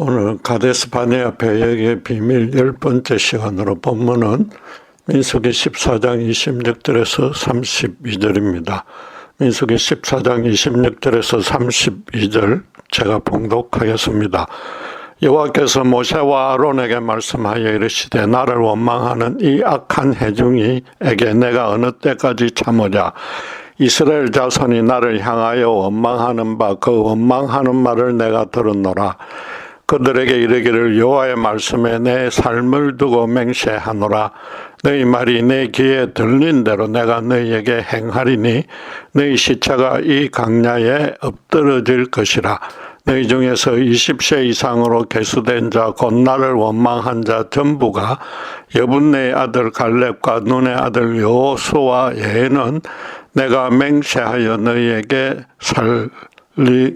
오늘 가데스 바네아 배역의 비밀 10번째 시간으로 본문은 민수기 14장 26절에서 32절입니다. 민수기 14장 26절에서 32절 제가 봉독하겠습니다. 여호와께서 모세와 아론에게 말씀하여 이르시되 나를 원망하는 이 악한 회중이에게 내가 어느 때까지 참으랴. 이스라엘 자손이 나를 향하여 원망하는 바 그 원망하는 말을 내가 들었노라. 그들에게 이르기를 여호와의 말씀에 내 삶을 두고 맹세하노라. 너희 말이 내 귀에 들린 대로 내가 너희에게 행하리니 너희 시체가 이 강야에 엎드러질 것이라. 너희 중에서 20세 이상으로 계수된 자 곧 나를 원망한 자 전부가 여분네의 아들 갈렙과 눈의 아들 여호수아에는 내가 맹세하여 너희에게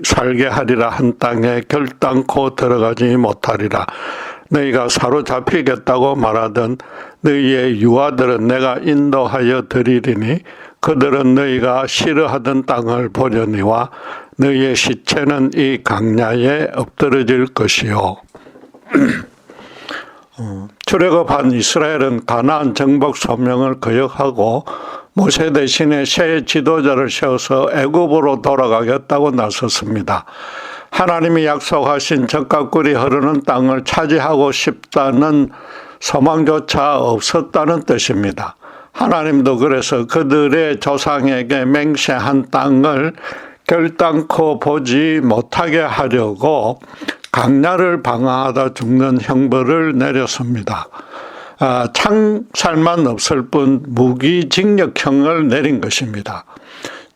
살게 하리라 한 땅에 결단코 들어가지 못하리라. 너희가 사로잡히겠다고 말하던 너희의 유아들은 내가 인도하여 드리리니 그들은 너희가 싫어하던 땅을 보려니와 너희의 시체는 이 강야에 엎드러질 것이요. 출애굽한 이스라엘은 가나안 정복 소명을 거역하고 모세 대신에 새 지도자를 세워서 애굽으로 돌아가겠다고 나섰습니다. 하나님이 약속하신 젖과 꿀이 흐르는 땅을 차지하고 싶다는 소망조차 없었다는 뜻입니다. 하나님도 그래서 그들의 조상에게 맹세한 땅을 결단코 보지 못하게 하려고 강야를 방황하다 죽는 형벌을 내렸습니다. 창살만 없을 뿐 무기징역형을 내린 것입니다.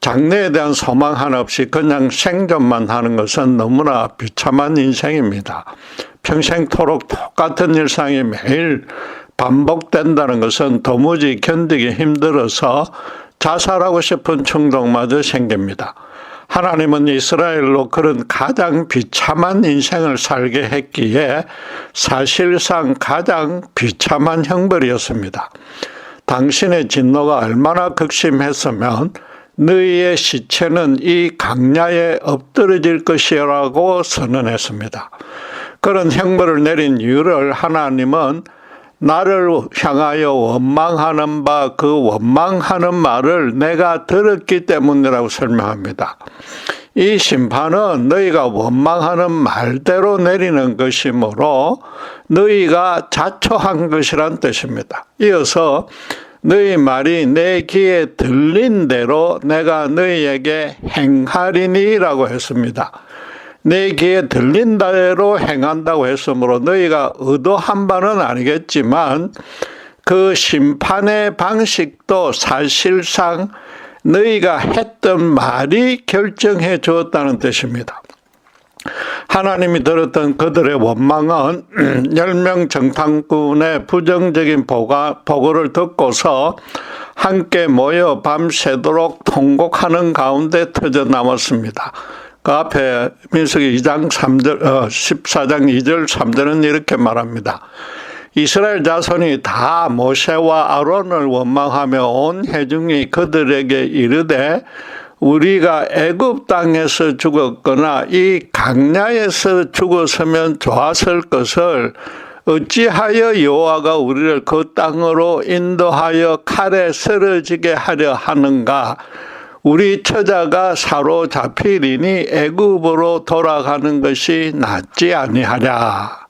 장래에 대한 소망 하나 없이 그냥 생존만 하는 것은 너무나 비참한 인생입니다. 평생토록 똑같은 일상이 매일 반복된다는 것은 도무지 견디기 힘들어서 자살하고 싶은 충동마저 생깁니다. 하나님은 이스라엘로 그런 가장 비참한 인생을 살게 했기에 사실상 가장 비참한 형벌이었습니다. 당신의 진노가 얼마나 극심했으면 너희의 시체는 이 강야에 엎드러질 것이라고 선언했습니다. 그런 형벌을 내린 이유를 하나님은 나를 향하여 원망하는 바 그 원망하는 말을 내가 들었기 때문이라고 설명합니다. 이 심판은 너희가 원망하는 말대로 내리는 것이므로 너희가 자초한 것이란 뜻입니다. 이어서 너희 말이 내 귀에 들린 대로 내가 너희에게 행하리니라고 했습니다. 내 귀에 들린 대로 행한다고 했으므로 너희가 의도한 바는 아니겠지만 그 심판의 방식도 사실상 너희가 했던 말이 결정해 주었다는 뜻입니다. 하나님이 들었던 그들의 원망은 10명 정탐꾼의 부정적인 보고를 듣고서 함께 모여 밤새도록 통곡하는 가운데 터져나왔습니다. 그 앞에 민수기 2장 3절, 14장 2절 3절은 이렇게 말합니다. 이스라엘 자손이 다 모세와 아론을 원망하며 온 회중이 그들에게 이르되 우리가 애굽 땅에서 죽었거나 이 강야에서 죽었으면 좋았을 것을 어찌하여 여호와가 우리를 그 땅으로 인도하여 칼에 쓰러지게 하려 하는가. 우리 처자가 사로잡히리니 애굽으로 돌아가는 것이 낫지 아니하랴.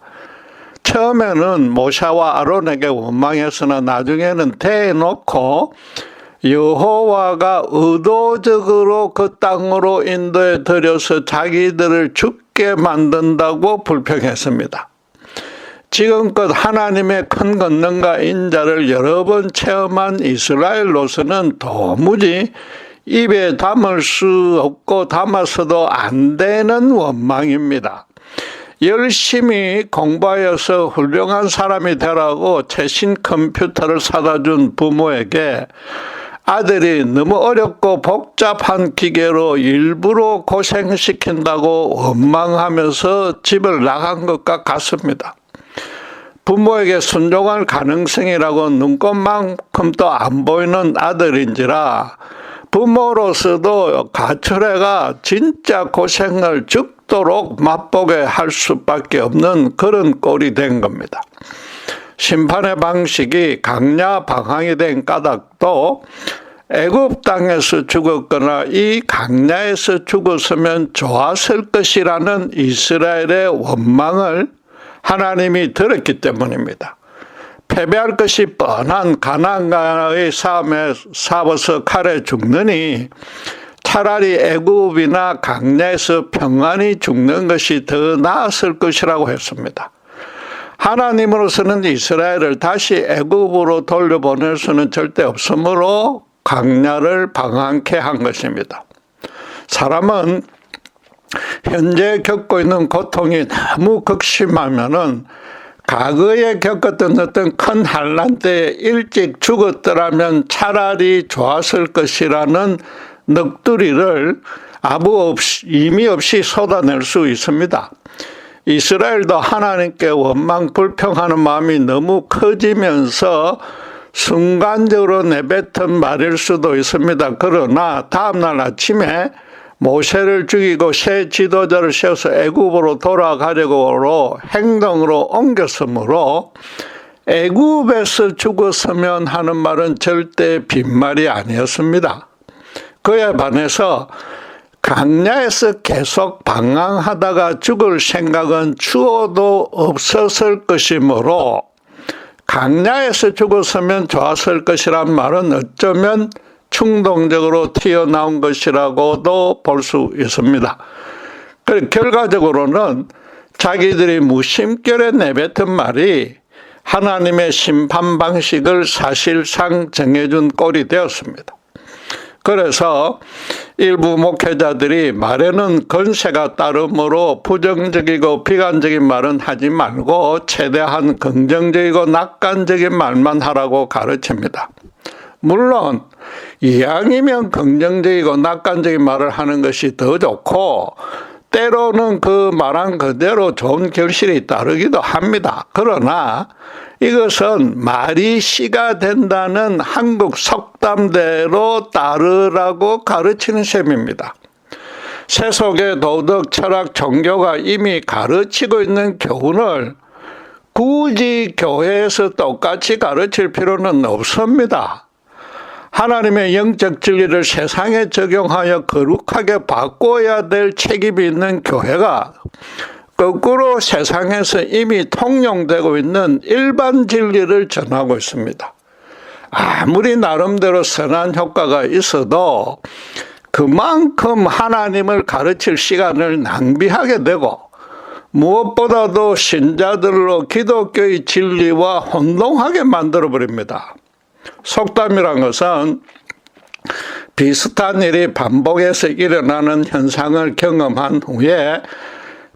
처음에는 모세와 아론에게 원망했으나 나중에는 대놓고 여호와가 의도적으로 그 땅으로 인도해 들여서 자기들을 죽게 만든다고 불평했습니다. 지금껏 하나님의 큰 권능과 인자를 여러 번 체험한 이스라엘로서는 도무지 입에 담을 수 없고 담아서도 안 되는 원망입니다. 열심히 공부하여서 훌륭한 사람이 되라고 최신 컴퓨터를 사다 준 부모에게 아들이 너무 어렵고 복잡한 기계로 일부러 고생시킨다고 원망하면서 집을 나간 것과 같습니다. 부모에게 순종할 가능성이라고 눈꽃만큼도 안 보이는 아들인지라 부모로서도 가출애가 진짜 고생을 죽도록 맛보게 할 수밖에 없는 그런 꼴이 된 겁니다. 심판의 방식이 강야 방황이 된 까닭도 애굽 땅에서 죽었거나 이 강야에서 죽었으면 좋았을 것이라는 이스라엘의 원망을 하나님이 들었기 때문입니다. 패배할 것이 뻔한 가나안과의 싸움에 싸워서 칼에 죽느니 차라리 애굽이나 강야에서 평안히 죽는 것이 더 나았을 것이라고 했습니다. 하나님으로서는 이스라엘을 다시 애굽으로 돌려보낼 수는 절대 없으므로 강야를 방황케 한 것입니다. 사람은 현재 겪고 있는 고통이 너무 극심하면은 과거에 겪었던 어떤 큰 환난 때에 일찍 죽었더라면 차라리 좋았을 것이라는 넋두리를 의미 없이 쏟아낼 수 있습니다. 이스라엘도 하나님께 원망 불평하는 마음이 너무 커지면서 순간적으로 내뱉은 말일 수도 있습니다. 그러나 다음날 아침에 모세를 죽이고 새 지도자를 세워서 애굽으로 돌아가려고 행동으로 옮겼으므로 애굽에서 죽었으면 하는 말은 절대 빈말이 아니었습니다. 그에 반해서 강야에서 계속 방황하다가 죽을 생각은 추워도 없었을 것이므로 강야에서 죽었으면 좋았을 것이란 말은 어쩌면 충동적으로 튀어나온 것이라고도 볼 수 있습니다. 결과적으로는 자기들이 무심결에 내뱉은 말이 하나님의 심판 방식을 사실상 정해준 꼴이 되었습니다. 그래서 일부 목회자들이 말에는 건세가 따르므로 부정적이고 비관적인 말은 하지 말고 최대한 긍정적이고 낙관적인 말만 하라고 가르칩니다. 물론 이왕이면 긍정적이고 낙관적인 말을 하는 것이 더 좋고 때로는 그 말한 그대로 좋은 결실이 따르기도 합니다. 그러나 이것은 말이 씨가 된다는 한국 속담대로 따르라고 가르치는 셈입니다. 세속의 도덕, 철학, 종교가 이미 가르치고 있는 교훈을 굳이 교회에서 똑같이 가르칠 필요는 없습니다. 하나님의 영적 진리를 세상에 적용하여 거룩하게 바꿔야 될 책임이 있는 교회가 거꾸로 세상에서 이미 통용되고 있는 일반 진리를 전하고 있습니다. 아무리 나름대로 선한 효과가 있어도 그만큼 하나님을 가르칠 시간을 낭비하게 되고 무엇보다도 신자들로 기독교의 진리와 혼동하게 만들어버립니다. 속담이란 것은 비슷한 일이 반복해서 일어나는 현상을 경험한 후에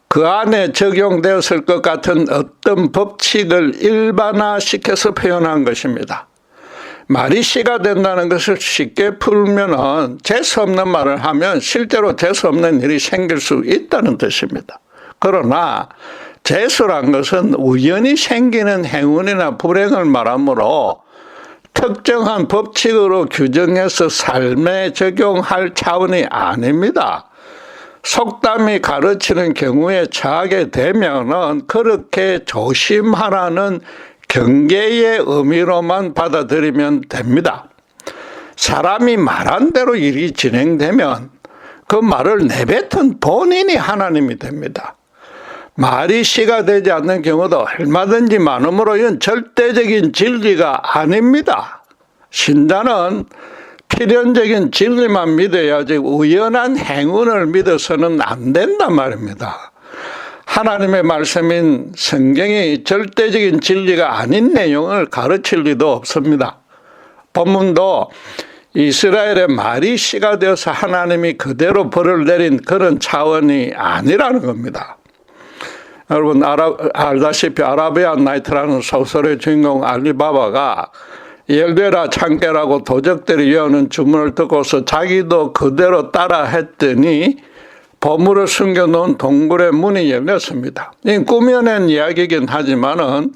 그 안에 적용되었을 것 같은 어떤 법칙을 일반화시켜서 표현한 것입니다. 말이 씨가 된다는 것을 쉽게 풀면은 재수없는 말을 하면 실제로 재수없는 일이 생길 수 있다는 뜻입니다. 그러나 재수란 것은 우연히 생기는 행운이나 불행을 말하므로 특정한 법칙으로 규정해서 삶에 적용할 차원이 아닙니다. 속담이 가르치는 경우에 처하게 되면은 그렇게 조심하라는 경계의 의미로만 받아들이면 됩니다. 사람이 말한 대로 일이 진행되면 그 말을 내뱉은 본인이 하나님이 됩니다. 말이 씨가 되지 않는 경우도 얼마든지 많으므로 이건 절대적인 진리가 아닙니다. 신자는 필연적인 진리만 믿어야지 우연한 행운을 믿어서는 안 된단 말입니다. 하나님의 말씀인 성경이 절대적인 진리가 아닌 내용을 가르칠 리도 없습니다. 본문도 이스라엘의 말이 씨가 되어서 하나님이 그대로 벌을 내린 그런 차원이 아니라는 겁니다. 여러분 알다시피 아라비안 나이트라는 소설의 주인공 알리바바가 열되라 참깨라고 도적들이 여는 주문을 듣고서 자기도 그대로 따라 했더니 보물을 숨겨놓은 동굴의 문이 열렸습니다. 이 꾸며낸 이야기이긴 하지만은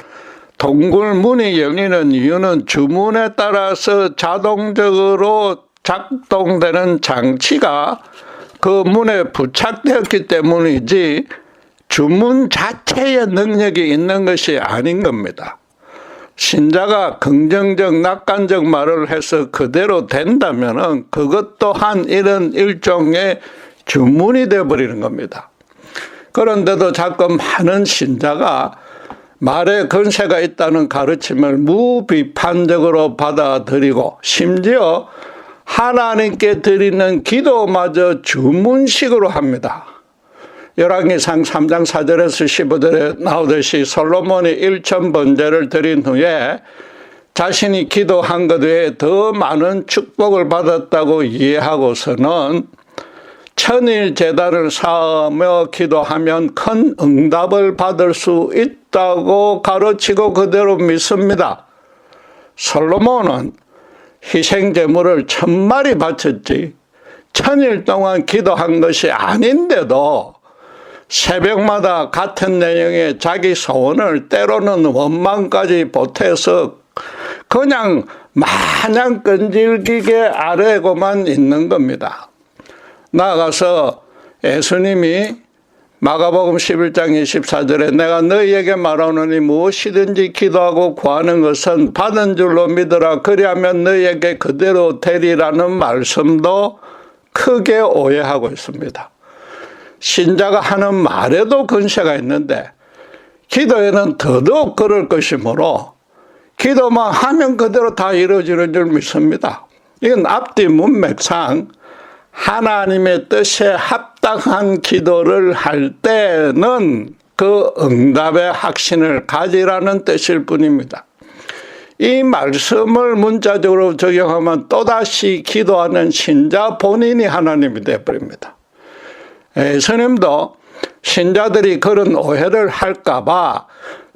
동굴 문이 열리는 이유는 주문에 따라서 자동적으로 작동되는 장치가 그 문에 부착되었기 때문이지 주문 자체의 능력이 있는 것이 아닌 겁니다. 신자가 긍정적, 낙관적 말을 해서 그대로 된다면은 그것 또한 이런 일종의 주문이 되어버리는 겁니다. 그런데도 자꾸 많은 신자가 말에 권세가 있다는 가르침을 무비판적으로 받아들이고 심지어 하나님께 드리는 기도마저 주문식으로 합니다. 열왕기상 3장 4절에서 15절에 나오듯이 솔로몬이 1000번제를 드린 후에 자신이 기도한 것 외에 더 많은 축복을 받았다고 이해하고서는 천일 제단을 쌓으며 기도하면 큰 응답을 받을 수 있다고 가르치고 그대로 믿습니다. 솔로몬은 희생제물을 1000마리 바쳤지 1000일 동안 기도한 것이 아닌데도 새벽마다 같은 내용의 자기 소원을 때로는 원망까지 보태서 그냥 마냥 끈질기게 아뢰고만 있는 겁니다. 나아가서 예수님이 마가복음 11장 24절에 내가 너희에게 말하노니 무엇이든지 기도하고 구하는 것은 받은 줄로 믿으라 그리하면 너희에게 그대로 되리라는 말씀도 크게 오해하고 있습니다. 신자가 하는 말에도 권세가 있는데 기도에는 더더욱 그럴 것이므로 기도만 하면 그대로 다 이루어지는 줄 믿습니다. 이건 앞뒤 문맥상 하나님의 뜻에 합당한 기도를 할 때는 그 응답의 확신을 가지라는 뜻일 뿐입니다. 이 말씀을 문자적으로 적용하면 또다시 기도하는 신자 본인이 하나님이 되어버립니다. 예수님도 신자들이 그런 오해를 할까봐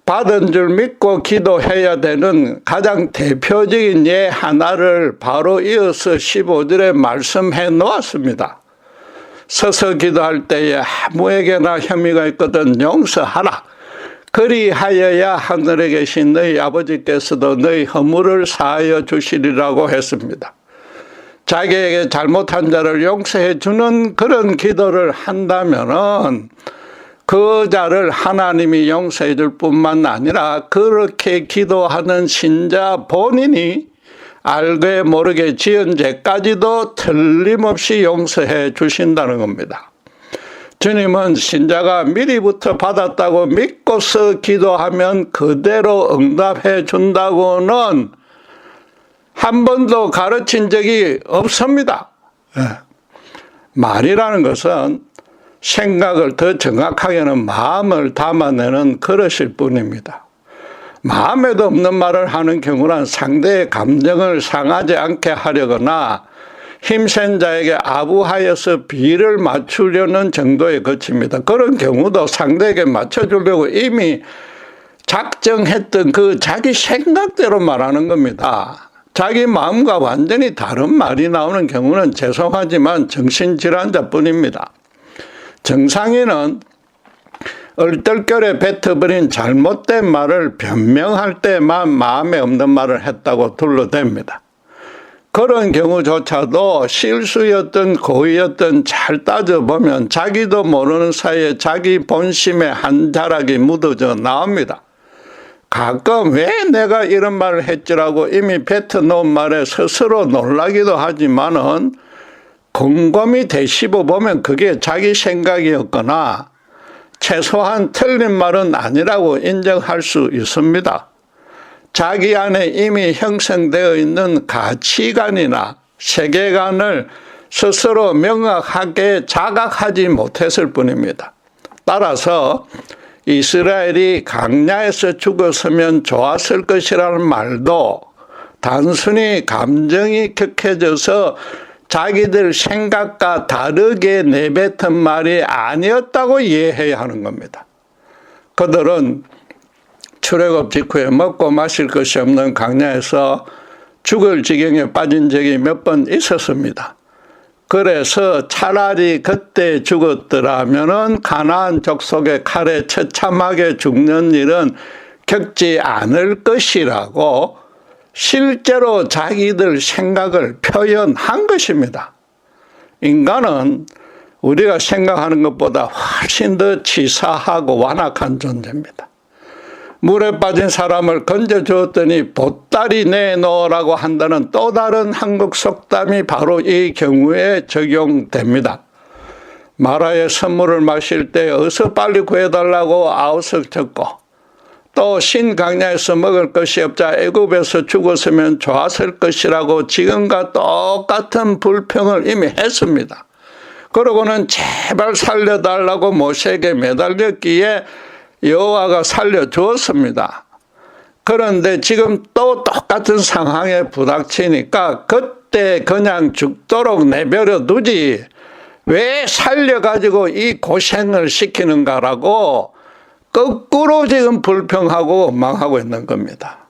받은 줄 믿고 기도해야 되는 가장 대표적인 예 하나를 바로 이어서 15절에 말씀해 놓았습니다. 서서 기도할 때에 아무에게나 혐의가 있거든 용서하라. 그리하여야 하늘에 계신 너희 아버지께서도 너희 허물을 사하여 주시리라고 했습니다. 자기에게 잘못한 자를 용서해 주는 그런 기도를 한다면은 그 자를 하나님이 용서해 줄 뿐만 아니라 그렇게 기도하는 신자 본인이 알게 모르게 지은 죄까지도 틀림없이 용서해 주신다는 겁니다. 주님은 신자가 미리부터 받았다고 믿고서 기도하면 그대로 응답해 준다고는 한 번도 가르친 적이 없습니다. 말이라는 것은 생각을 더 정확하게는 마음을 담아내는 그릇일 뿐입니다. 마음에도 없는 말을 하는 경우는 상대의 감정을 상하지 않게 하려거나 힘센 자에게 아부하여서 비를 맞추려는 정도에 그칩니다. 그런 경우도 상대에게 맞춰주려고 이미 작정했던 그 자기 생각대로 말하는 겁니다. 자기 마음과 완전히 다른 말이 나오는 경우는 죄송하지만 정신질환자뿐입니다. 정상인은 얼떨결에 뱉어버린 잘못된 말을 변명할 때만 마음에 없는 말을 했다고 둘러댑니다. 그런 경우조차도 실수였든 고의였든 잘 따져보면 자기도 모르는 사이에 자기 본심의 한 자락이 묻어져 나옵니다. 가끔 왜 내가 이런 말을 했지라고 이미 뱉어놓은 말에 스스로 놀라기도 하지만은 곰곰이 되씹어 보면 그게 자기 생각이었거나 최소한 틀린 말은 아니라고 인정할 수 있습니다. 자기 안에 이미 형성되어 있는 가치관이나 세계관을 스스로 명확하게 자각하지 못했을 뿐입니다. 따라서 이스라엘이 광야에서 죽었으면 좋았을 것이라는 말도 단순히 감정이 격해져서 자기들 생각과 다르게 내뱉은 말이 아니었다고 이해해야 하는 겁니다. 그들은 출애굽 직후에 먹고 마실 것이 없는 광야에서 죽을 지경에 빠진 적이 몇 번 있었습니다. 그래서 차라리 그때 죽었더라면은 가나안 족속의 칼에 처참하게 죽는 일은 겪지 않을 것이라고 실제로 자기들 생각을 표현한 것입니다. 인간은 우리가 생각하는 것보다 훨씬 더 치사하고 완악한 존재입니다. 물에 빠진 사람을 건져주었더니 보따리 내놓으라고 한다는 또 다른 한국 속담이 바로 이 경우에 적용됩니다. 마라의 선물을 마실 때 어서 빨리 구해달라고 아우석 쳤고, 또 신강야에서 먹을 것이 없자 애굽에서 죽었으면 좋았을 것이라고 지금과 똑같은 불평을 이미 했습니다. 그러고는 제발 살려달라고 모세에게 매달렸기에 여호와가 살려주었습니다. 그런데 지금 또 똑같은 상황에 부닥치니까 그때 그냥 죽도록 내버려 두지 왜 살려가지고 이 고생을 시키는가라고 거꾸로 지금 불평하고 원망하고 있는 겁니다.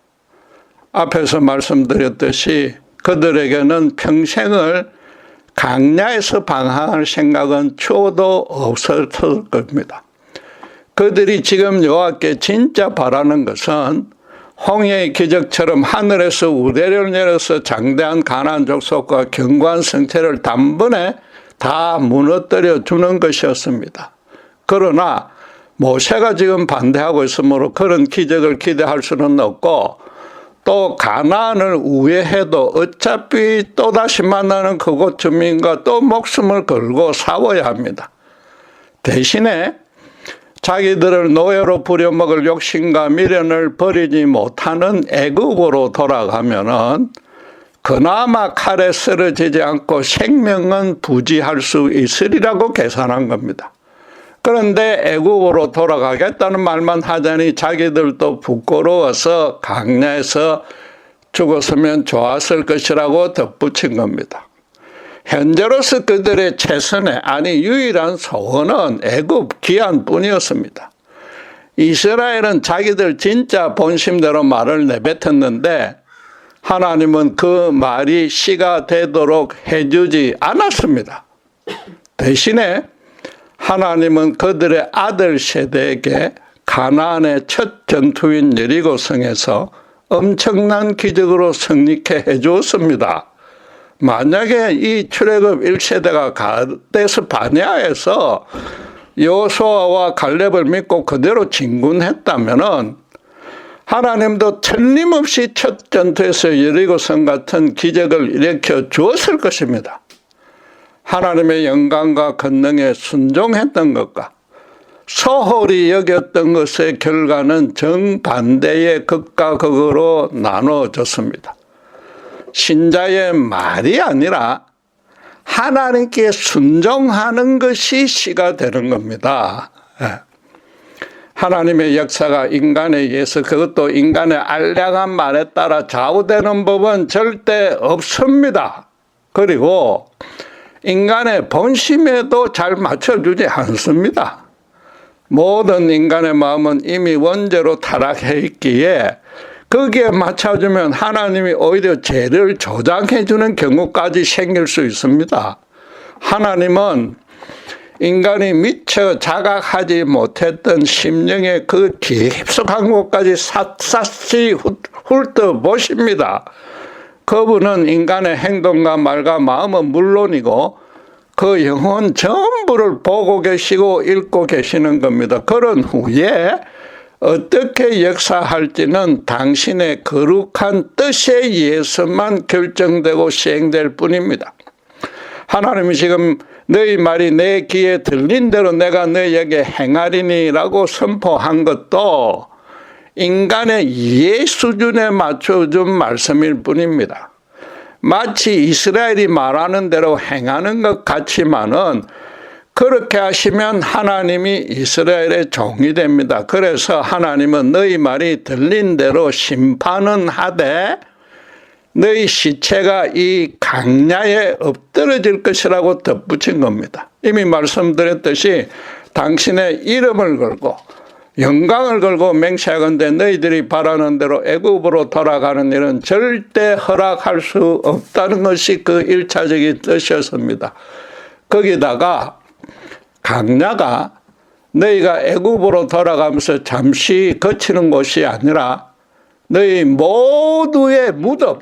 앞에서 말씀드렸듯이 그들에게는 평생을 강야에서 방황할 생각은 추호도 없었을 겁니다. 그들이 지금 여호와께 진짜 바라는 것은 홍해의 기적처럼 하늘에서 우대를 내려서 장대한 가나안 족속과 견고한 성체를 단번에 다 무너뜨려 주는 것이었습니다. 그러나 모세가 지금 반대하고 있으므로 그런 기적을 기대할 수는 없고, 또 가나안을 우회해도 어차피 또다시 만나는 그곳 주민과 또 목숨을 걸고 싸워야 합니다. 대신에 자기들을 노예로 부려먹을 욕심과 미련을 버리지 못하는 애국으로 돌아가면은 그나마 칼에 쓰러지지 않고 생명은 부지할 수 있으리라고 계산한 겁니다. 그런데 애국으로 돌아가겠다는 말만 하자니 자기들도 부끄러워서 강야에서 죽었으면 좋았을 것이라고 덧붙인 겁니다. 현재로서 그들의 최선의, 아니 유일한 소원은 애굽 귀환뿐이었습니다. 이스라엘은 자기들 진짜 본심대로 말을 내뱉었는데 하나님은 그 말이 시가 되도록 해주지 않았습니다. 대신에 하나님은 그들의 아들 세대에게 가나안의 첫 전투인 여리고성에서 엄청난 기적으로 승리케 해주었습니다. 만약에 이 출애굽 1세대가 가데스 바네아에서 여호수아와 갈렙을 믿고 그대로 진군했다면은 하나님도 틀림없이 첫 전투에서 여리고성 같은 기적을 일으켜 주었을 것입니다. 하나님의 영광과 권능에 순종했던 것과 소홀히 여겼던 것의 결과는 정반대의 극과 극으로 나눠졌습니다. 신자의 말이 아니라 하나님께 순종하는 것이 시가 되는 겁니다. 하나님의 역사가 인간에 의해서, 그것도 인간의 알량한 말에 따라 좌우되는 법은 절대 없습니다. 그리고 인간의 본심에도 잘 맞춰주지 않습니다. 모든 인간의 마음은 이미 원죄로 타락해 있기에 거기에 맞춰주면 하나님이 오히려 죄를 조장해 주는 경우까지 생길 수 있습니다. 하나님은 인간이 미처 자각하지 못했던 심령의 그 깊숙한 곳까지 샅샅이 훑어보십니다. 그분은 인간의 행동과 말과 마음은 물론이고 그 영혼 전부를 보고 계시고 읽고 계시는 겁니다. 그런 후에 어떻게 역사할지는 당신의 거룩한 뜻에 의해서만 결정되고 시행될 뿐입니다. 하나님이 지금 너희 말이 내 귀에 들린 대로 내가 너희에게 행하리니라고 선포한 것도 인간의 이해 수준에 맞춰준 말씀일 뿐입니다. 마치 이스라엘이 말하는 대로 행하는 것 같지만은 그렇게 하시면 하나님이 이스라엘의 종이 됩니다. 그래서 하나님은 너희 말이 들린 대로 심판은 하되 너희 시체가 이 강야에 엎드러질 것이라고 덧붙인 겁니다. 이미 말씀드렸듯이 당신의 이름을 걸고 영광을 걸고 맹세하건대 너희들이 바라는 대로 애굽으로 돌아가는 일은 절대 허락할 수 없다는 것이 그 1차적인 뜻이었습니다. 거기다가 강야가 너희가 애굽으로 돌아가면서 잠시 거치는 곳이 아니라 너희 모두의 무덤,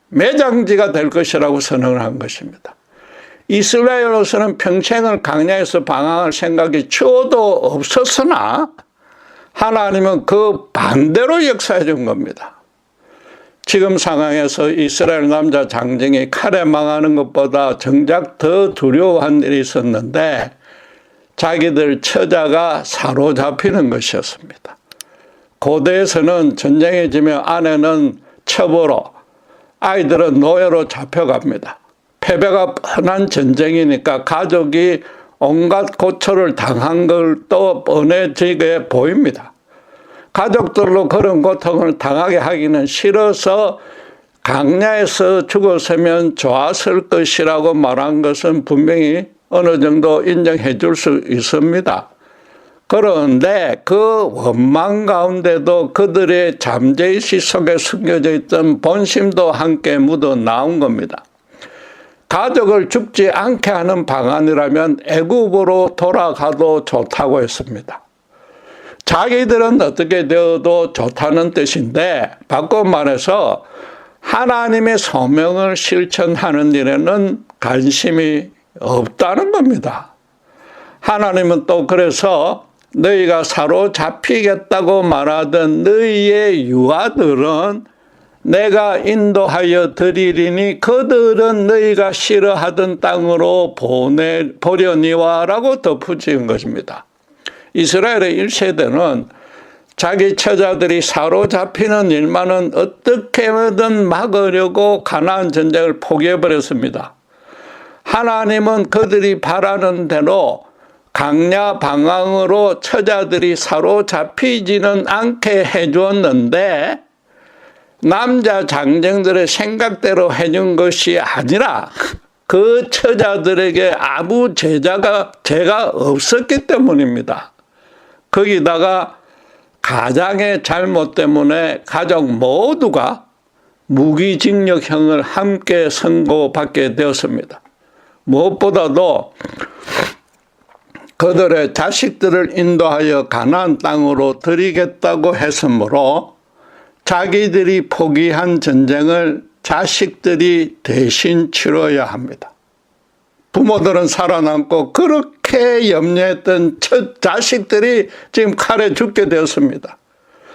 매장지가 될 것이라고 선언을 한 것입니다. 이스라엘로서는 평생을 광야에서 방황할 생각이 추워도 없었으나 하나님은 그 반대로 역사해 준 겁니다. 지금 상황에서 이스라엘 남자 장정이 칼에 망하는 것보다 정작 더 두려워한 일이 있었는데 자기들 처자가 사로잡히는 것이었습니다. 고대에서는 전쟁이 지면 아내는 첩으로, 아이들은 노예로 잡혀갑니다. 패배가 뻔한 전쟁이니까 가족이 온갖 고초를 당한 걸 또 뻔해지게 보입니다. 가족들로 그런 고통을 당하게 하기는 싫어서 광야에서 죽었으면 좋았을 것이라고 말한 것은 분명히 어느 정도 인정해 줄 수 있습니다. 그런데 그 원망 가운데도 그들의 잠재의식 속에 숨겨져 있던 본심도 함께 묻어 나온 겁니다. 가족을 죽지 않게 하는 방안이라면 애굽으로 돌아가도 좋다고 했습니다. 자기들은 어떻게 되어도 좋다는 뜻인데 바꿔 말해서 하나님의 소명을 실천하는 일에는 관심이 없다는 겁니다. 하나님은 또 그래서 너희가 사로잡히겠다고 말하던 너희의 유아들은 내가 인도하여 드리리니 그들은 너희가 싫어하던 땅으로 보내보려니와 라고 덧붙인 것입니다. 이스라엘의 1세대는 자기 처자들이 사로잡히는 일만은 어떻게든 막으려고 가나안 전쟁을 포기해버렸습니다. 하나님은 그들이 바라는 대로 광야 방황으로 처자들이 사로잡히지는 않게 해주었는데 남자 장정들의 생각대로 해준 것이 아니라 그 처자들에게 아무 죄가 없었기 때문입니다. 거기다가 가장의 잘못 때문에 가족 모두가 무기징역형을 함께 선고받게 되었습니다. 무엇보다도 그들의 자식들을 인도하여 가나안 땅으로 들이겠다고 했으므로 자기들이 포기한 전쟁을 자식들이 대신 치러야 합니다. 부모들은 살아남고 그렇게 염려했던 자식들이 지금 칼에 죽게 되었습니다.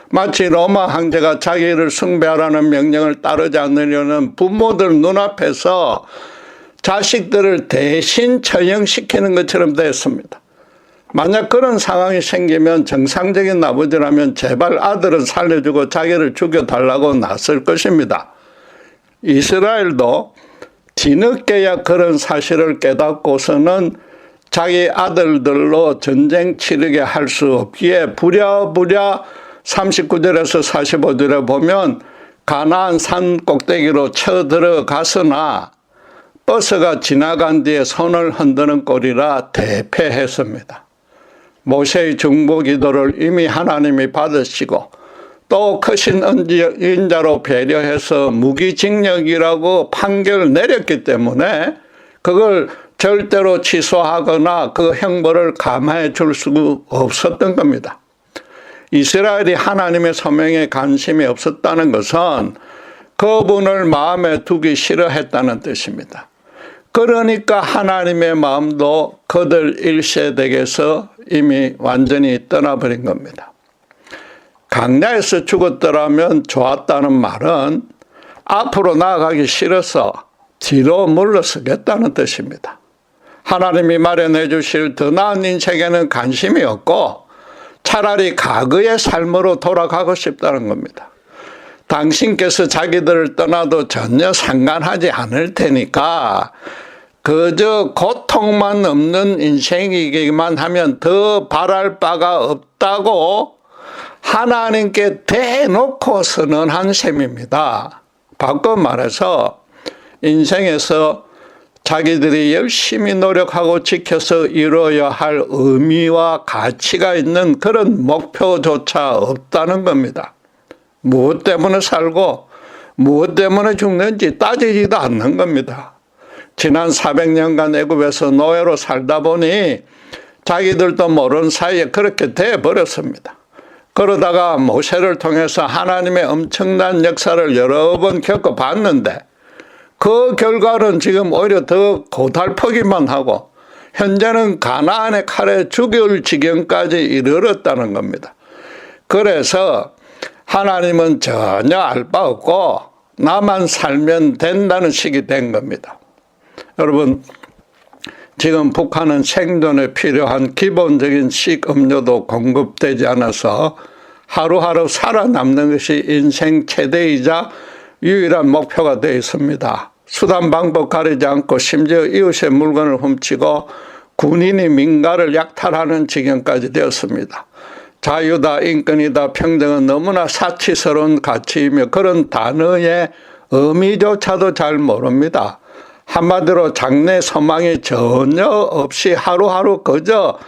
마치 로마 황제가 자기를 숭배하라는 명령을 따르지 않으려는 부모들 눈앞에서 자식들을 대신 처형시키는 것처럼 되었습니다. 만약 그런 상황이 생기면 정상적인 아버지라면 제발 아들은 살려주고 자기를 죽여달라고 나설 것입니다. 이스라엘도 뒤늦게야 그런 사실을 깨닫고서는 자기 아들들로 전쟁 치르게 할 수 없기에 부랴부랴 39절에서 45절에 보면 가나안 산 꼭대기로 쳐들어갔으나 버스가 지나간 뒤에 손을 흔드는 꼴이라 대패했습니다. 모세의 중보 기도를 이미 하나님이 받으시고 또 크신 인자로 배려해서 무기징역이라고 판결을 내렸기 때문에 그걸 절대로 취소하거나 그 형벌을 감화해 줄 수 없었던 겁니다. 이스라엘이 하나님의 소명에 관심이 없었다는 것은 그분을 마음에 두기 싫어했다는 뜻입니다. 그러니까 하나님의 마음도 그들 1세대에서 이미 완전히 떠나버린 겁니다. 광야에서 죽었더라면 좋았다는 말은 앞으로 나아가기 싫어서 뒤로 물러서겠다는 뜻입니다. 하나님이 마련해 주실 더 나은 인생에는 관심이 없고 차라리 과거의 삶으로 돌아가고 싶다는 겁니다. 당신께서 자기들을 떠나도 전혀 상관하지 않을 테니까 그저 고통만 없는 인생이기만 하면 더 바랄 바가 없다고 하나님께 대놓고 선언한 셈입니다. 바꿔 말해서 인생에서 자기들이 열심히 노력하고 지켜서 이루어야 할 의미와 가치가 있는 그런 목표조차 없다는 겁니다. 무엇 때문에 살고 무엇 때문에 죽는지 따지지도 않는 겁니다. 지난 400년간 애굽에서 노예로 살다 보니 자기들도 모르는 사이에 그렇게 돼버렸습니다. 그러다가 모세를 통해서 하나님의 엄청난 역사를 여러 번 겪어봤는데 그 그 결과는 지금 오히려 더 고달프기만 하고 현재는 가나안의 칼에 죽일 지경까지 이르렀다는 겁니다. 그래서 하나님은 전혀 알 바 없고 나만 살면 된다는 식이 된 겁니다. 여러분, 지금 북한은 생존에 필요한 기본적인 식음료도 공급되지 않아서 하루하루 살아남는 것이 인생 최대이자 유일한 목표가 되어 있습니다. 수단 방법 가리지 않고 심지어 이웃의 물건을 훔치고 군인이 민가를 약탈하는 지경까지 되었습니다. 자유다, 인권이다, 평등은 너무나 사치스러운 가치이며 그런 단어의 의미조차도 잘 모릅니다. 한마디로 장래 소망이 전혀 없이 하루하루 그저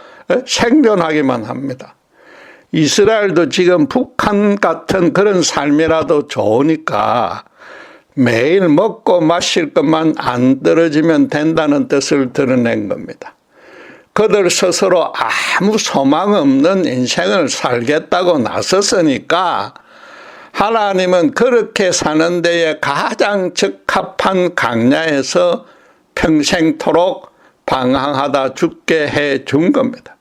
생존하기만 합니다. 이스라엘도 지금 북한 같은 그런 삶이라도 좋으니까 매일 먹고 마실 것만 안 떨어지면 된다는 뜻을 드러낸 겁니다. 그들 스스로 아무 소망 없는 인생을 살겠다고 나섰으니까 하나님은 그렇게 사는 데에 가장 적합한 광야에서 평생토록 방황하다 죽게 해 준 겁니다.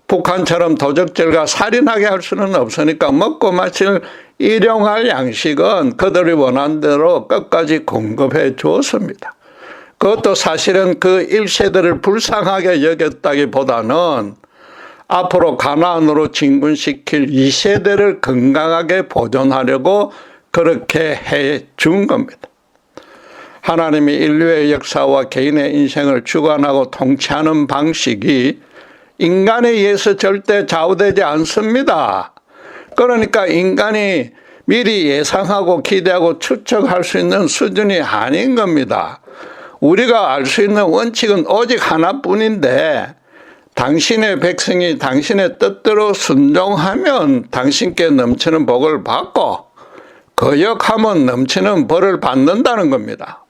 북한처럼 도적질과 살인하게 할 수는 없으니까 먹고 마실 일용할 양식은 그들이 원하는 대로 끝까지 공급해 주었습니다. 그것도 사실은 그 1세대를 불쌍하게 여겼다기보다는 앞으로 가나안으로 진군시킬 2세대를 건강하게 보존하려고 그렇게 해 준 겁니다. 하나님이 인류의 역사와 개인의 인생을 주관하고 통치하는 방식이 인간에 의해서 절대 좌우되지 않습니다. 그러니까 인간이 미리 예상하고 기대하고 추측할 수 있는 수준이 아닌 겁니다. 우리가 알 수 있는 원칙은 오직 하나뿐인데 당신의 백성이 당신의 뜻대로 순종하면 당신께 넘치는 복을 받고 거역하면 넘치는 벌을 받는다는 겁니다.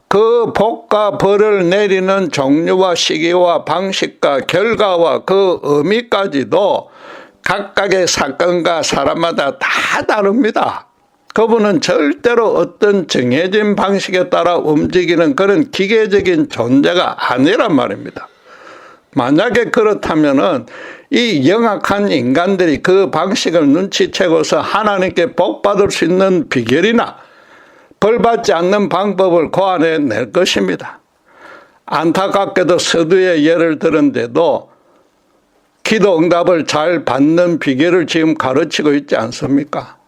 그 복과 벌을 내리는 종류와 시기와 방식과 결과와 그 의미까지도 각각의 사건과 사람마다 다 다릅니다. 그분은 절대로 어떤 정해진 방식에 따라 움직이는 그런 기계적인 존재가 아니란 말입니다. 만약에 그렇다면은 이 영악한 인간들이 그 방식을 눈치채고서 하나님께 복받을 수 있는 비결이나 벌받지 않는 방법을 고안해 낼 것입니다. 안타깝게도 서두에 예를 들은데도 기도 응답을 잘 받는 비결을 지금 가르치고 있지 않습니까?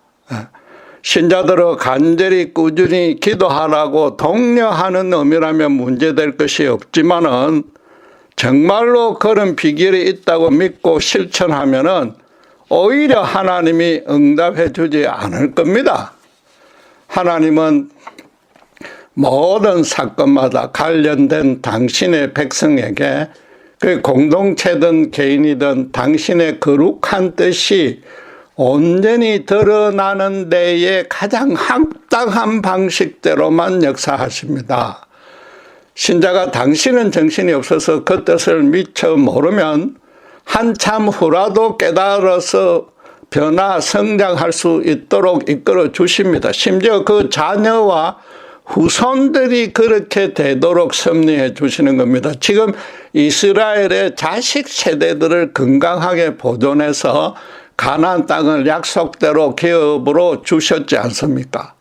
신자들은 간절히 꾸준히 기도하라고 독려하는 의미라면 문제될 것이 없지만은 정말로 그런 비결이 있다고 믿고 실천하면은 오히려 하나님이 응답해 주지 않을 겁니다. 하나님은 모든 사건마다 관련된 당신의 백성에게 그 공동체든 개인이든 당신의 거룩한 뜻이 온전히 드러나는 데에 가장 합당한 방식대로만 역사하십니다. 신자가 당신은 정신이 없어서 그 뜻을 미처 모르면 한참 후라도 깨달아서 변화, 성장할 수 있도록 이끌어 주십니다. 심지어 그 자녀와 후손들이 그렇게 되도록 섭리해 주시는 겁니다. 지금 이스라엘의 자식 세대들을 건강하게 보존해서 가나안 땅을 약속대로 기업으로 주셨지 않습니까?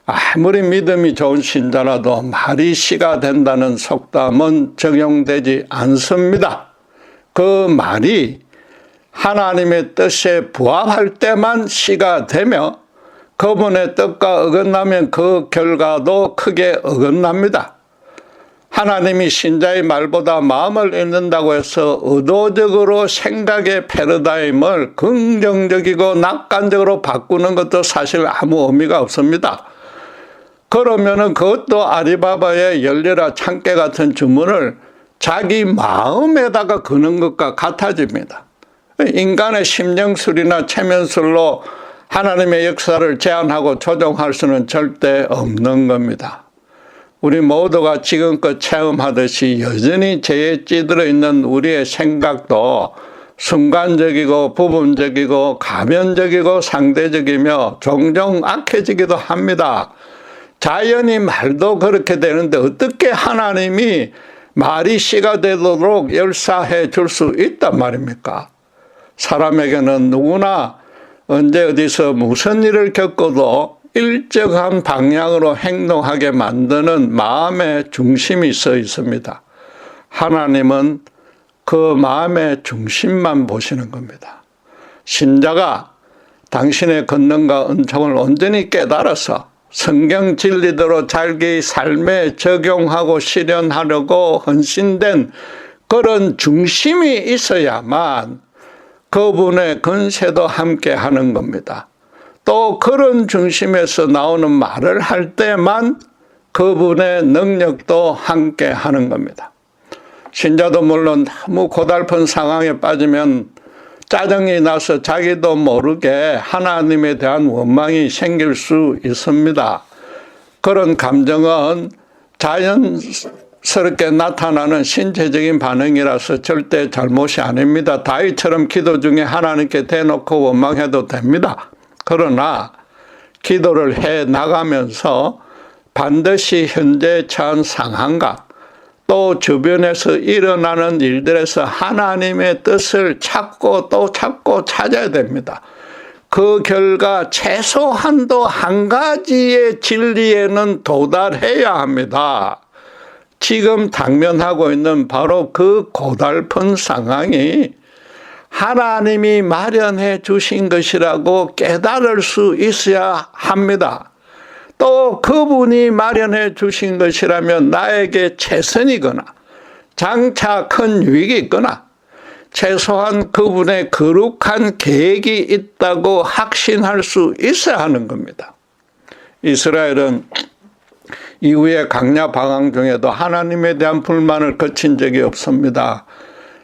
아무리 믿음이 좋은 신자라도 말이 씨가 된다는 속담은 적용되지 않습니다. 그 말이 하나님의 뜻에 부합할 때만 씨가 되며 그분의 뜻과 어긋나면 그 결과도 크게 어긋납니다. 하나님이 신자의 말보다 마음을 읽는다고 해서 의도적으로 생각의 패러다임을 긍정적이고 낙관적으로 바꾸는 것도 사실 아무 의미가 없습니다. 그러면은 그것도 아리바바의 열려라 창깨 같은 주문을 자기 마음에다가 거는 것과 같아집니다. 인간의 심령술이나 체면술로 하나님의 역사를 제한하고 조종할 수는 절대 없는 겁니다. 우리 모두가 지금껏 체험하듯이 여전히 죄에 찌들어 있는 우리의 생각도 순간적이고 부분적이고 가변적이고 상대적이며 종종 악해지기도 합니다. 자연이 말도 그렇게 되는데 어떻게 하나님이 말이 씨가 되도록 열사해 줄 수 있단 말입니까? 사람에게는 누구나 언제 어디서 무슨 일을 겪어도 일정한 방향으로 행동하게 만드는 마음의 중심이 써 있습니다. 하나님은 그 마음의 중심만 보시는 겁니다. 신자가 당신의 권능과 은총을 온전히 깨달아서 성경 진리대로 자기 삶에 적용하고 실현하려고 헌신된 그런 중심이 있어야만 그분의 권세도 함께 하는 겁니다. 또 그런 중심에서 나오는 말을 할 때만 그분의 능력도 함께 하는 겁니다. 신자도 물론 너무 고달픈 상황에 빠지면 짜증이 나서 자기도 모르게 하나님에 대한 원망이 생길 수 있습니다. 그런 감정은 자연스럽게 나타나는 신체적인 반응이라서 절대 잘못이 아닙니다. 다윗처럼 기도 중에 하나님께 대놓고 원망해도 됩니다. 그러나 기도를 해 나가면서 반드시 현재 처한 상황과 또 주변에서 일어나는 일들에서 하나님의 뜻을 찾고 또 찾고 찾아야 됩니다. 그 결과 최소한도 한 가지의 진리에는 도달해야 합니다. 지금 당면하고 있는 바로 그 고달픈 상황이 하나님이 마련해 주신 것이라고 깨달을 수 있어야 합니다. 또 그분이 마련해 주신 것이라면 나에게 최선이거나 장차 큰 유익이 있거나 최소한 그분의 거룩한 계획이 있다고 확신할 수 있어야 하는 겁니다. 이스라엘은 이후에 광야 방황 중에도 하나님에 대한 불만을 거친 적이 없습니다.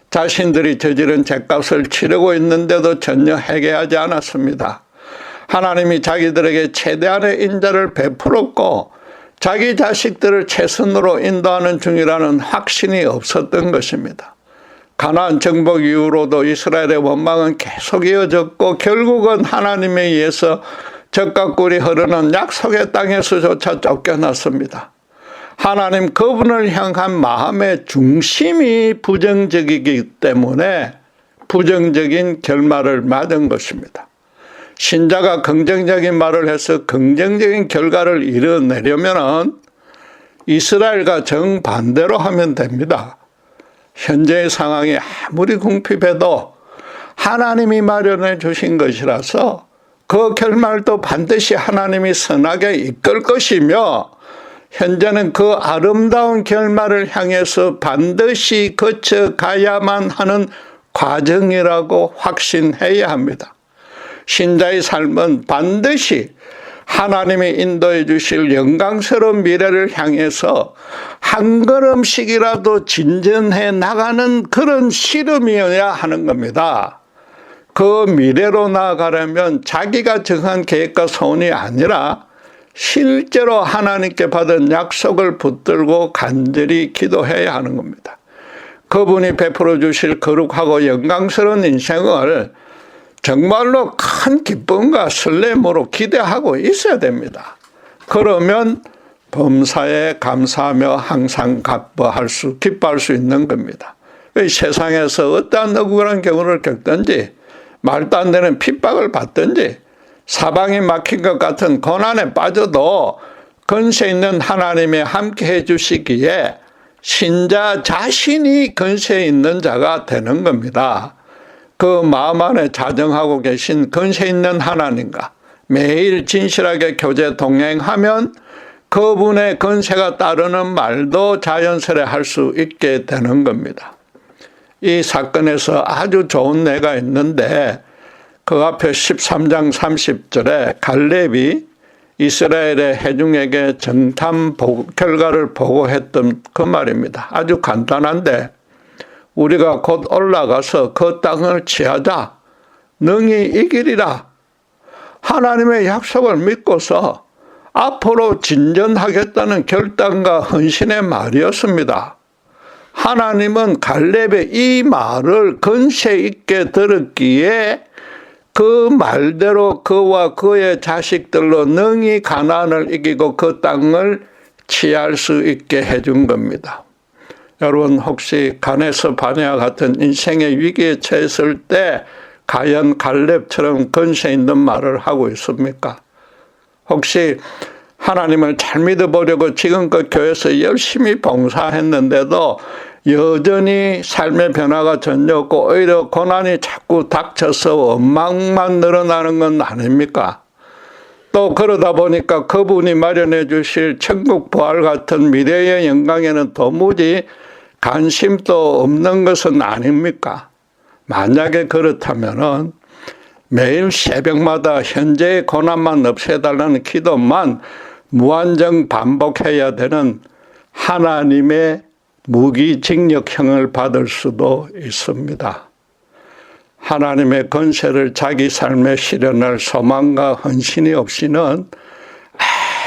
자신들이 저지른 죄값을 치르고 있는데도 전혀 회개하지 않았습니다. 하나님이 자기들에게 최대한의 인자를 베풀었고 자기 자식들을 최선으로 인도하는 중이라는 확신이 없었던 것입니다. 가나안 정복 이후로도 이스라엘의 원망은 계속 이어졌고 결국은 하나님에 의해서 젖과 꿀이 흐르는 약속의 땅에서조차 쫓겨났습니다. 하나님 그분을 향한 마음의 중심이 부정적이기 때문에 부정적인 결말을 맞은 것입니다. 신자가 긍정적인 말을 해서 긍정적인 결과를 이뤄내려면 이스라엘과 정반대로 하면 됩니다. 현재의 상황이 아무리 궁핍해도 하나님이 마련해 주신 것이라서 그 결말도 반드시 하나님이 선하게 이끌 것이며 현재는 그 아름다운 결말을 향해서 반드시 거쳐가야만 하는 과정이라고 확신해야 합니다. 신자의 삶은 반드시 하나님이 인도해 주실 영광스러운 미래를 향해서 한 걸음씩이라도 진전해 나가는 그런 씨름이어야 하는 겁니다. 그 미래로 나아가려면 자기가 정한 계획과 소원이 아니라 실제로 하나님께 받은 약속을 붙들고 간절히 기도해야 하는 겁니다. 그분이 베풀어 주실 거룩하고 영광스러운 인생을 정말로 큰 기쁨과 설렘으로 기대하고 있어야 됩니다. 그러면 범사에 감사하며 항상 기뻐할 수 있는 겁니다. 세상에서 어떠한 억울한 경우를 겪든지 말도 안 되는 핍박을 받든지 사방이 막힌 것 같은 고난에 빠져도 권세 있는 하나님이 함께 해 주시기에 신자 자신이 권세 있는 자가 되는 겁니다. 그 마음 안에 자정하고 계신 권세 있는 하나님과 매일 진실하게 교제 동행하면 그분의 권세가 따르는 말도 자연스레 할 수 있게 되는 겁니다. 이 사건에서 아주 좋은 예가 있는데 그 앞에 13장 30절에 갈렙이 이스라엘의 회중에게 정탐 결과를 보고했던 그 말입니다. 아주 간단한데 우리가 곧 올라가서 그 땅을 취하자. 능히 이기리라. 하나님의 약속을 믿고서 앞으로 진전하겠다는 결단과 헌신의 말이었습니다. 하나님은 갈렙의 이 말을 권세 있게 들었기에 그 말대로 그와 그의 자식들로 능히 가나안을 이기고 그 땅을 취할 수 있게 해준 겁니다. 여러분 혹시 가네스 바네아 같은 인생의 위기에 처했을 때 과연 갈렙처럼 근세 있는 말을 하고 있습니까? 혹시 하나님을 잘 믿어보려고 지금껏 교회에서 열심히 봉사했는데도 여전히 삶의 변화가 전혀 없고 오히려 고난이 자꾸 닥쳐서 원망만 늘어나는 건 아닙니까? 또 그러다 보니까 그분이 마련해 주실 천국 부활 같은 미래의 영광에는 도무지 관심도 없는 것은 아닙니까? 만약에 그렇다면은 매일 새벽마다 현재의 고난만 없애달라는 기도만 무한정 반복해야 되는 하나님의 무기징역형을 받을 수도 있습니다. 하나님의 권세를 자기 삶에 실현할 소망과 헌신이 없이는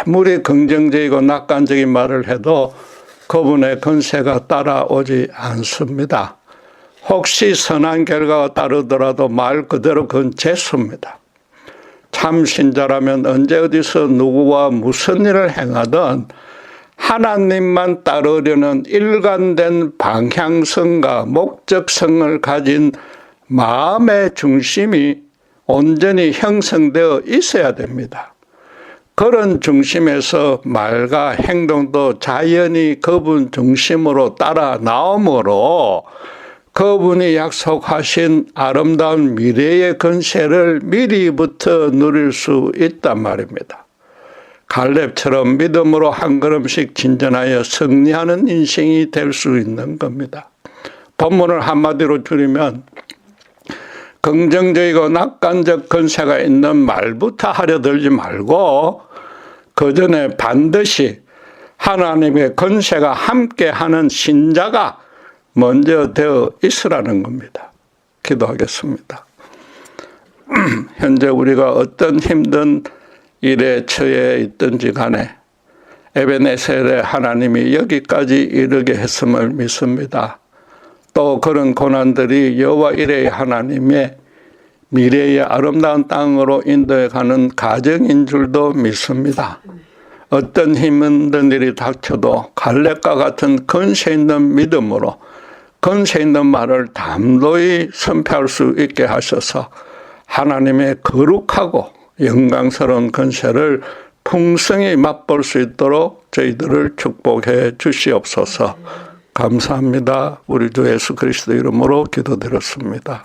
아무리 긍정적이고 낙관적인 말을 해도 그분의 권세가 따라오지 않습니다. 혹시 선한 결과가 따르더라도 말 그대로 그건 재수입니다. 참 신자라면 언제 어디서 누구와 무슨 일을 행하든 하나님만 따르려는 일관된 방향성과 목적성을 가진 마음의 중심이 온전히 형성되어 있어야 됩니다. 그런 중심에서 말과 행동도 자연히 그분 중심으로 따라 나오므로 그분이 약속하신 아름다운 미래의 권세를 미리부터 누릴 수 있단 말입니다. 갈렙처럼 믿음으로 한 걸음씩 진전하여 승리하는 인생이 될 수 있는 겁니다. 본문을 한마디로 줄이면 긍정적이고 낙관적 권세가 있는 말부터 하려 들지 말고 그 전에 반드시 하나님의 권세가 함께하는 신자가 먼저 되어 있으라는 겁니다. 기도하겠습니다. 현재 우리가 어떤 힘든 일에 처해 있든지 간에 에베네셀의 하나님이 여기까지 이르게 했음을 믿습니다. 또 그런 고난들이 여호와 이레의 하나님의 미래의 아름다운 땅으로 인도해 가는 가정인 줄도 믿습니다. 어떤 힘든 일이 닥쳐도 갈렙과 같은 근세 있는 믿음으로 근세 있는 말을 담대히 선포할 수 있게 하셔서 하나님의 거룩하고 영광스러운 권세를 풍성히 맛볼 수 있도록 저희들을 축복해 주시옵소서. 감사합니다. 우리 주 예수 그리스도 이름으로 기도드렸습니다.